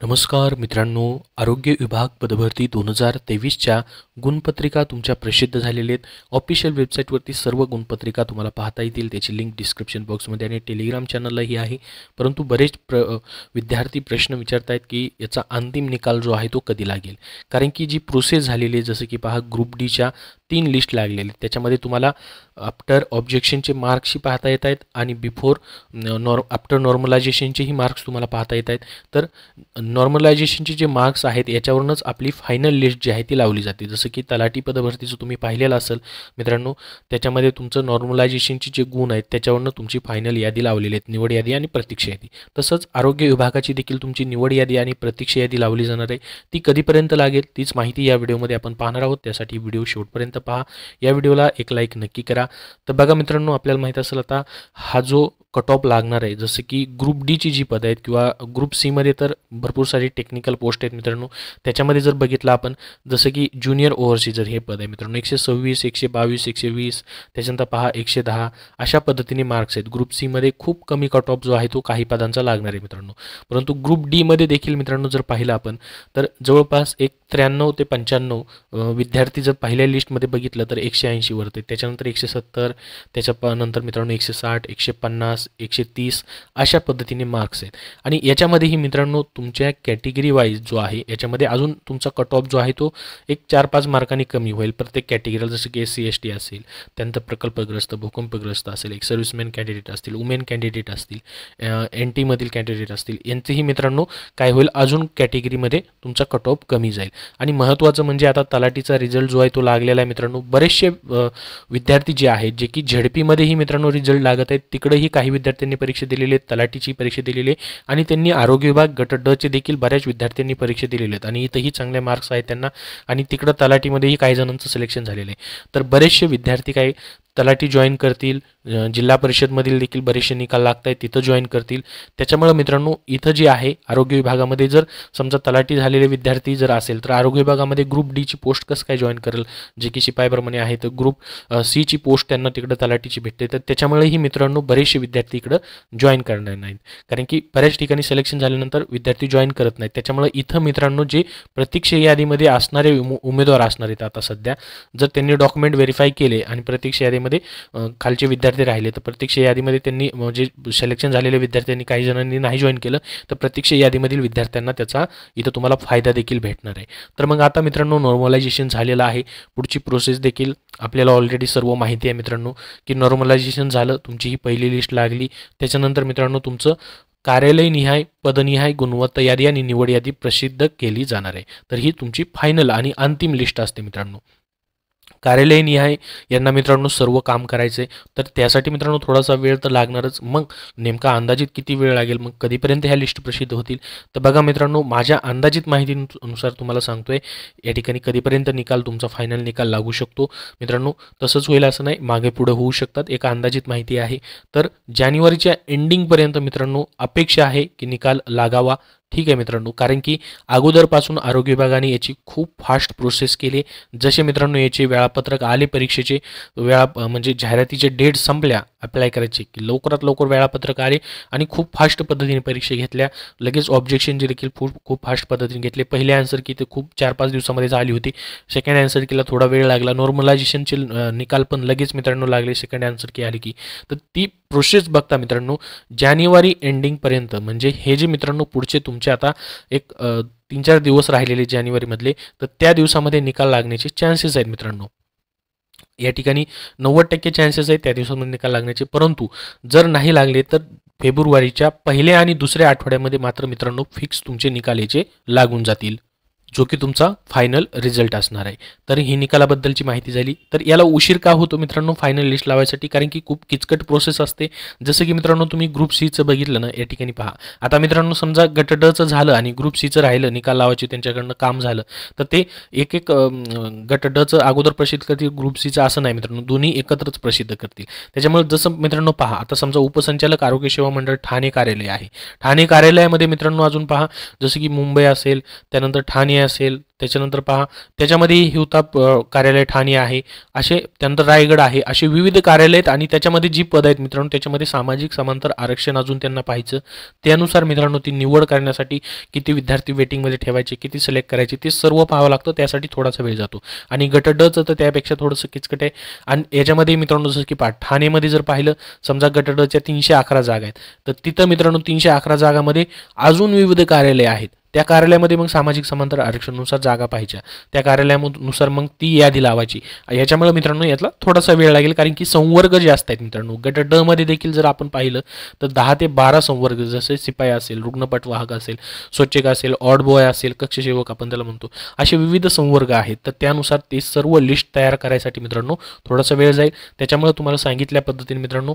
नमस्कार मित्रांनो, आरोग्य विभाग पदभरती 2023च्या गुणपत्रिका तुमच्या प्रसिद्ध झालेल्या आहेत. ऑफिशियल वेबसाईटवरती सर्व गुणपत्रिका तुम्हाला पाहता येतील. त्याची लिंक डिस्क्रिप्शन बॉक्समध्ये आणि टेलिग्राम चॅनललाही आहे. परंतु बरेच विद्यार्थी प्रश्न विचारत आहेत की याचा अंतिम निकाल जो आहे तो कधी लागेल. कारण की जी प्रोसेस झालेली आहे, जसं की पहा ग्रुप डीच्या 3 लिस्ट लागलेली, त्याच्यामध्ये तुम्हाला आफ्टर ऑब्जेक्शनचे मार्क्सही पाहता येत आहेत आणि बिफोर आफ्टर नॉर्मलायझेशनचेही मार्क्स तुम्हाला पाहता येत आहेत. तर नॉर्मलायझेशनचे जे मार्क्स आहेत याच्यावरूनच आपली फायनल लिस्ट जी आहे ती लावली जाते. जसं की तलाठी पदभरतीचं तुम्ही पाहिलेलं असेल मित्रांनो, त्याच्यामध्ये तुमचं नॉर्मलायझेशनचे जे गुण आहेत त्याच्यावरून तुमची फायनल यादी लावलेली आहेत, निवड यादी आणि प्रतीक्षा यादी. तसंच आरोग्य विभागाची देखील तुमची निवड यादी आणि प्रतीक्षा यादी लावली जाणार आहे. ती कधीपर्यंत लागेल तीच माहिती या व्हिडिओमध्ये आपण पाहणार आहोत. त्यासाठी व्हिडिओ शेवटपर्यंत पहा. या व्हिडिओला एक लाईक नक्की करा. तर बघा मित्रांनो, आपल्याला माहीत असेल आता हा जो कट ऑफ लागणार आहे, जसं की ग्रुप डीची जी पदं आहेत किंवा ग्रुप सीमध्ये तर भरपूर सारी टेक्निकल पोस्ट आहेत मित्रांनो. त्याच्यामध्ये जर बघितलं आपण, जसं की ज्युनियर ओव्हरसीजर हे पद आहे मित्रांनो, 126, 122, 120, त्याच्यानंतर पहा 110 अशा पद्धतीने मार्क्स आहेत. ग्रुप सीमध्ये खूप कमी कट ऑफ जो आहे तो काही पदांचा लागणार आहे मित्रांनो. परंतु ग्रुप डीमध्ये देखील मित्रांनो जर पाहिलं आपण तर जवळपास 93 ते 95 विद्यार्थी जर पहिल्या लिस्टमध्ये बघितलं तर 180 वरते, त्याच्यानंतर 170, त्याच्यानंतर मित्रांनो 160, 150, 130 अशा पद्धतीने मार्क्स आहेत. आणि याच्यामध्येही मित्रांनो तुमच्या कॅटेगरी वाईज जो आहे याच्यामध्ये अजून तुमचा कट ऑफ जो आहे तो एक 4-5 मार्कांनी कमी होईल प्रत्येक कॅटेगरीला. जसं की SC ST असेल, त्यानंतर प्रकल्पग्रस्त, भूकंपग्रस्त असेल, एक सर्व्हिसमॅन कॅन्डिडेट असतील, वुमेन कॅन्डिडेट असतील, NT मधील कॅन्डिडेट असतील, यांचेही मित्रांनो काय होईल, अजून कॅटेगरीमध्ये तुमचा कट ऑफ कमी जाईल. आणि महत्त्वाचं म्हणजे आता तलाठीचा रिझल्ट जो आहे तो लागलेला आहे मित्रांनो. बरेचसे विद्यार्थी जे आहेत जे की झेडपीमध्येही मित्रांनो रिझल्ट लागत आहेत, तिकडेही काही विद्यार्थ्यांनी परीक्षा दिलेली आहेत, तलाठीची परीक्षा दिलेली आहे आणि त्यांनी आरोग्य विभाग गट ड चे देखील बऱ्याच विद्यार्थ्यांनी परीक्षा दिलेली आहेत आणि इथंही चांगले मार्क्स आहेत त्यांना. आणि तिकडं तलाठीमध्येही काही जणांचं सिलेक्शन झालेलं आहे. तर बरेचसे विद्यार्थी काही तलाठी जॉईन करतील, जिल्हा परिषदमधील देखील बरेचसे निकाल लागत आहेत तिथं जॉईन करतील. त्याच्यामुळे मित्रांनो इथं जे आहे आरोग्य विभागामध्ये जर समजा तलाठी झालेले विद्यार्थी जर असेल तर आरोग्य विभागामध्ये ग्रुप डीची पोस्ट कसं काय जॉईन करेल, जे की शिपाईप्रमाणे आहे, तर ग्रुप सीची पोस्ट त्यांना तिकडं तलाठीची भेटते. तर त्याच्यामुळेही मित्रांनो बरेचसे विद्यार्थी इकडं जॉईन करणार नाहीत, कारण की बऱ्याच ठिकाणी सिलेक्शन झाल्यानंतर विद्यार्थी जॉईन करत नाहीत. त्याच्यामुळे इथं मित्रांनो जे प्रतीक्षा यादीमध्ये असणारे उमेदवार असणार आहेत आता सध्या, जर त्यांनी डॉक्युमेंट व्हेरीफाय केले आणि प्रतीक्षा यादीमध्ये खालचे विद्यार्थी राहिले तर प्रतीक्षा यादीमध्ये त्यांनी म्हणजे सिलेक्शन झालेल्या विद्यार्थ्यांनी काही जणांनी नाही जॉईन केलं तर प्रतीक्षा यादीमधील विद्यार्थ्यांना त्याचा इथं तुम्हाला फायदा देखील भेटणार आहे. तर मग आता मित्रांनो नॉर्मलायझेशन झालेलं आहे, पुढची प्रोसेस देखील आपल्याला ऑलरेडी सर्व माहिती आहे मित्रांनो, की नॉर्मलायझेशन झालं, तुमची ही पहिली लिस्ट लागली, त्याच्यानंतर मित्रांनो तुमचं कार्यालयनिहाय पदनिहाय गुणवत्ता यादी आणि निवड यादी प्रसिद्ध केली जाणार आहे. तर ही तुमची फायनल आणि अंतिम लिस्ट असते मित्रांनो. कार्यालयनिहाय यांना मित्रांनो सर्व काम करायचं आहे, तर त्यासाठी मित्रांनो थोडासा वेळ तर लागणारच. मग नेमका अंदाजित किती वेळ लागेल, मग कधीपर्यंत ह्या लिस्ट प्रसिद्ध होतील, तर बघा मित्रांनो माझ्या अंदाजित माहितीनुसार तुम्हाला सांगतोय या ठिकाणी कधीपर्यंत निकाल तुमचा फायनल निकाल लागू शकतो मित्रांनो. तसंच होईल असं नाही, मागे पुढे होऊ शकतात, एक अंदाजित माहिती आहे. तर जानेवारीच्या एंडिंगपर्यंत मित्रांनो अपेक्षा आहे की निकाल लागावा. ठीक आहे मित्रांनो, कारण की अगोदरपासून आरोग्य विभागाने याची खूप फास्ट प्रोसेस केली. जसे मित्रांनो याचे वेळापत्रक आले, परीक्षेचे म्हणजे जाहिरातीचे डेट संपल्या अप्लाय करायचे की लवकरात लवकर वेळापत्रक आले आणि खूप फास्ट पद्धतीने परीक्षा घेतल्या. लगेच ऑब्जेक्शनचे देखील खूप फास्ट पद्धतीने घेतले. पहिल्या आन्सर की ते खूप 4-5 दिवसामध्ये झाली होती, सेकंड आन्सर कीला थोडा वेळ लागला, नॉर्मलायझेशनचे निकाल पण लगेच मित्रांनो लागले सेकंड आन्सर की आली की. तर ती प्रोसेस बघता मित्रांनो जानेवारी एंडिंगपर्यंत, म्हणजे हे जे मित्रांनो पुढचे तुमचे आता एक 3-4 दिवस राहिलेले जानेवारीमधले, तर त्या दिवसामध्ये निकाल लागण्याचे चान्सेस आहेत मित्रांनो. या ठिकाणी 90% चान्सेस आहेत त्या दिवसामध्ये निकाल लागण्याचे. परंतु जर नाही लागले तर फेब्रुवारीच्या पहिल्या आणि दुसऱ्या आठवड्यामध्ये मात्र मित्रांनो फिक्स तुमचे निकाल याचे लागून जातील, जो की तुमचा फायनल रिझल्ट असणार आहे. तर ही निकालाबद्दलची माहिती झाली. तर याला उशीर का होतो मित्रांनो फायनल लिस्ट लावायसाठी, कारण की खूप किचकट प्रोसेस असते. जसं की मित्रांनो तुम्ही ग्रुप सीचं बघितलं ना, या ठिकाणी पहा आता मित्रांनो समजा गट डचं झालं आणि ग्रुप सीचं राहिलं, निकाल लावायचे त्यांच्याकडनं काम झालं, तर ते एक गट डचं अगोदर प्रसिद्ध करतील, ग्रुप सीचं असं नाही मित्रांनो, दोन्ही एकत्रच प्रसिद्ध करतील. त्याच्यामुळे जसं मित्रांनो पहा आता समजा उपसंचालक आरोग्य सेवा मंडळ ठाणे कार्यालय आहे, ठाणे कार्यालयामध्ये मित्रांनो अजून पहा जसं की मुंबई असेल, त्यानंतर ठाणे असेल, त्याच्यानंतर पहा त्याच्यामध्ये हिवताप कार्यालय ठाणे आहे, असे त्यानंतर रायगड आहे, असे विविध कार्यालय आहेत आणि त्याच्यामध्ये जी पद आहेत मित्रांनो त्याच्यामध्ये सामाजिक समांतर आरक्षण अजून त्यांना पाहायचं. त्यानुसार मित्रांनो ती निवड करण्यासाठी किती विद्यार्थी वेटिंगमध्ये ठेवायचे, किती सिलेक्ट करायचे ते सर्व पाहावं लागतं. त्यासाठी थोडासा वेळ जातो. आणि गट ड चं तर त्यापेक्षा थोडंसं किचकट आहे. आणि याच्यामध्ये मित्रांनो जसं की ठाणेमध्ये जर पाहिलं समजा गट ड च्या 311 जागा आहेत, तर तिथं मित्रांनो 311 जागामध्ये अजून विविध कार्यालय आहेत. त्या कार्यालयामध्ये मग सामाजिक समांतर आरक्षणानुसार जागा पाहिजे, त्या कार्यालयानुसार मग ती यादी लावायची. याच्यामुळे मित्रांनो यातला थोडासा वेळ लागेल, कारण की संवर्ग जास्त आहेत मित्रांनो. गट ड मध्ये देखील जर आपण पाहिलं तर 10 ते 12 संवर्ग, जसे शिपाई असेल, रुग्णपटवाहक असेल, स्वच्छक असेल, ऑड बॉय असेल, कक्षसेवक आपण त्याला म्हणतो, असे विविध संवर्ग आहेत. तर त्यानुसार ते सर्व लिस्ट तयार करायसाठी मित्रांनो थोडासा वेळ जाईल. त्याच्यामुळे तुम्हाला सांगितल्या पद्धतीने मित्रांनो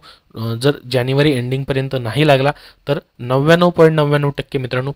जर जानेवारी एंडिंगपर्यंत नाही लागला तर 99.99% मित्रांनो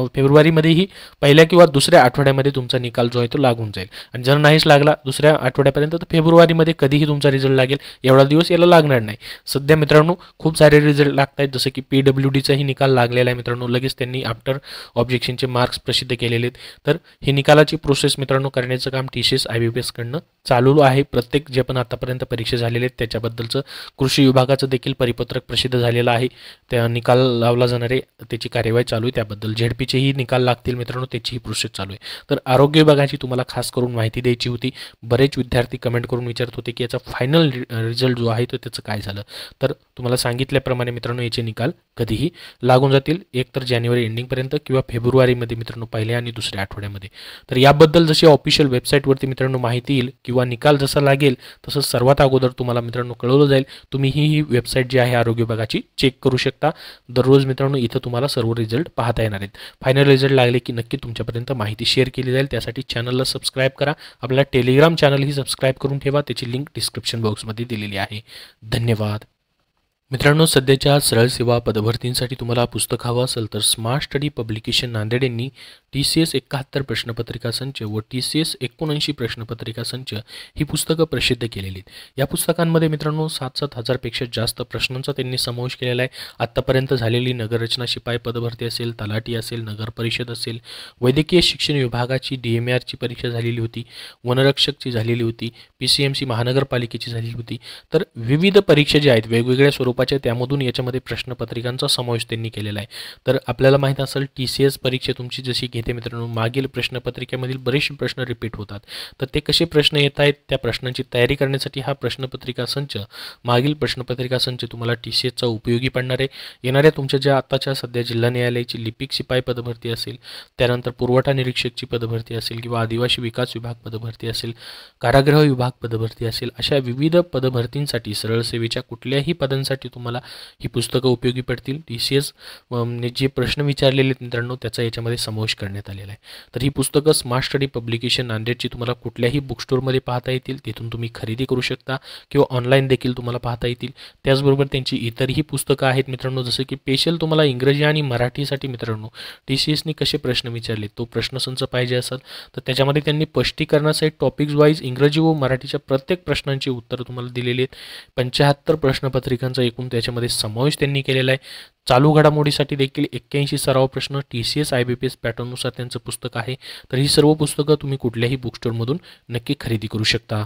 फेब्रुवारीमध्येही पहिल्या किंवा दुसऱ्या आठवड्यामध्ये तुमचा निकाल जो आहे तो लागून जाईल. आणि जर नाहीच लागला दुसऱ्या आठवड्यापर्यंत तर फेब्रुवारीमध्ये कधीही तुमचा रिझल्ट लागेल, एवढा दिवस याला लागणार नाही. सध्या मित्रांनो खूप सारे रिझल्ट लागत आहेत, जसं की PWDचाही निकाल लागलेला आहे मित्रांनो. लगेच त्यांनी आफ्टर ऑब्जेक्शनचे मार्क्स प्रसिद्ध केलेले आहेत. तर हे निकालाची प्रोसेस मित्रांनो करण्याचं काम TCS IBPS कडनं चालू आहे. प्रत्येक जे पण आतापर्यंत परीक्षा झालेले आहेत त्याच्याबद्दलचं कृषी विभागाचं देखील परिपत्रक प्रसिद्ध झालेलं आहे. त्या निकाल लावला जाणारे त्याची कार्यवाही चालू आहे. त्याबद्दल ZPचेही निकाल लागतील मित्रांनो, त्याचीही प्रोसेस चालू आहे. तर आरोग्य विभागाची तुम्हाला खास करून माहिती द्यायची होती. बरेच विद्यार्थी कमेंट करून विचारत होते की याचा फायनल रिझल्ट जो आहे तो त्याचं काय झालं. तर तुम्हाला सांगितल्याप्रमाणे मित्रांनो याचे निकाल कधीही लागून जातील, एक तर जानेवारी एंडिंगपर्यंत किंवा फेब्रुवारीमध्ये मित्रांनो पहिल्या आणि दुसऱ्या आठवड्यामध्ये. तर याबद्दल जशी ऑफिशियल वेबसाईटवरती मित्रांनो माहिती येईल किंवा निकाल जसा लागेल तसं सर्वात अगोदर तुम्हाला मित्रांनो कळवलं जाईल. तुम्ही ही वेबसाईट जी आहे आरोग्य विभागाची चेक करू शकता. दररोज मित्रांनो इथं तुम्हाला सर्व रिझल्ट पाहता येणार आहेत. फायनल रिझल्ट लागले की नक्की तुमच्यापर्यंत माहिती शेअर केली जाईल. त्यासाठी चॅनलला सबस्क्राईब करा. आपल्याला टेलिग्राम चॅनलही सबस्क्राईब करून ठेवा, त्याची लिंक डिस्क्रिप्शन बॉक्समध्ये दिलेली आहे. धन्यवाद. मित्रांनो सध्याच्या सरळ सेवा पदभरतींसाठी तुम्हाला पुस्तक हवं असेल तर स्मार्ट स्टडी पब्लिकेशन नांदेड यांनी TCS 71 प्रश्नपत्रिका संच व TCS 79 प्रश्नपत्रिका संच ही पुस्तकं प्रसिद्ध केलेली आहेत. या पुस्तकांमध्ये मित्रांनो 7-7 हजारपेक्षा जास्त प्रश्नांचा त्यांनी समावेश केलेला आहे. आत्तापर्यंत झालेली नगररचना शिपाई पदभरती असेल, तलाठी असेल, नगर परिषद असेल, वैद्यकीय शिक्षण विभागाची DMARची परीक्षा झालेली होती, वनरक्षकची झालेली होती, PCMC महानगरपालिकेची झालेली होती. तर विविध परीक्षा ज्या आहेत वेगवेगळ्या स्वरूपाच्या त्यामधून याच्यामध्ये प्रश्नपत्रिकांचा समावेश त्यांनी केलेला आहे. तर आपल्याला माहित असेल TCS परीक्षा तुमची जशी घेते मित्रांनो, मागील प्रश्नपत्रिकेमधील बरेचसे प्रश्न रिपीट होतात. तर ते कसे प्रश्न येत आहेत त्या प्रश्नांची तयारी करण्यासाठी हा प्रश्नपत्रिका संच, मागील प्रश्नपत्रिका संच तुम्हाला TCSचा उपयोगी पडणार आहे. येणाऱ्या तुमच्या ज्या आताच्या सध्या जिल्हा न्यायालयाची लिपिक शिपाई पदभरती असेल, त्यानंतर पुरवठा निरीक्षकची पदभरती असेल किंवा आदिवासी विकास विभाग पदभरती असेल, कारागृह विभाग पदभरती असेल, अशा विविध पदभरतींसाठी सरळ सेवेच्या कुठल्याही पदांसाठी तुम्हाला ही पुस्तकं उपयोगी पडतील. TCS ने जे प्रश्न विचारलेले आहेत मित्रांनो त्याचा याच्यामध्ये समावेश करण्यात आलेला आहे. तर ही पुस्तकं स्मार्ट स्टडी पब्लिकेशन नांदेडची तुम्हाला कुठल्याही बुक स्टोअरमध्ये पाहता येतील, तिथून तुम्ही खरेदी करू शकता किंवा ऑनलाईन देखील तुम्हाला पाहता येतील. त्याचबरोबर त्यांची इतरही पुस्तकं आहेत मित्रांनो, जसं की स्पेशल तुम्हाला इंग्रजी आणि मराठीसाठी मित्रांनो TCSने कसे प्रश्न विचारले तो प्रश्नसंच पाहिजे असेल तर त्याच्यामध्ये त्यांनी स्पष्टीकरणासहित टॉपिक्स वाईज इंग्रजी व मराठीच्या प्रत्येक प्रश्नांची उत्तरं तुम्हाला दिलेली आहेत. 75 प्रश्नपत्रिकांचा एकूण त्याच्यामध्ये समावेश त्यांनी केलेला आहे. चालू घडामोडीसाठी देखील 81 सराव प्रश्न TCS IBPS पॅटर्ननुसार त्यांचं पुस्तक आहे. तर ही सर्व पुस्तकं तुम्ही कुठल्याही बुक स्टोअरमधून नक्की खरेदी करू शकता.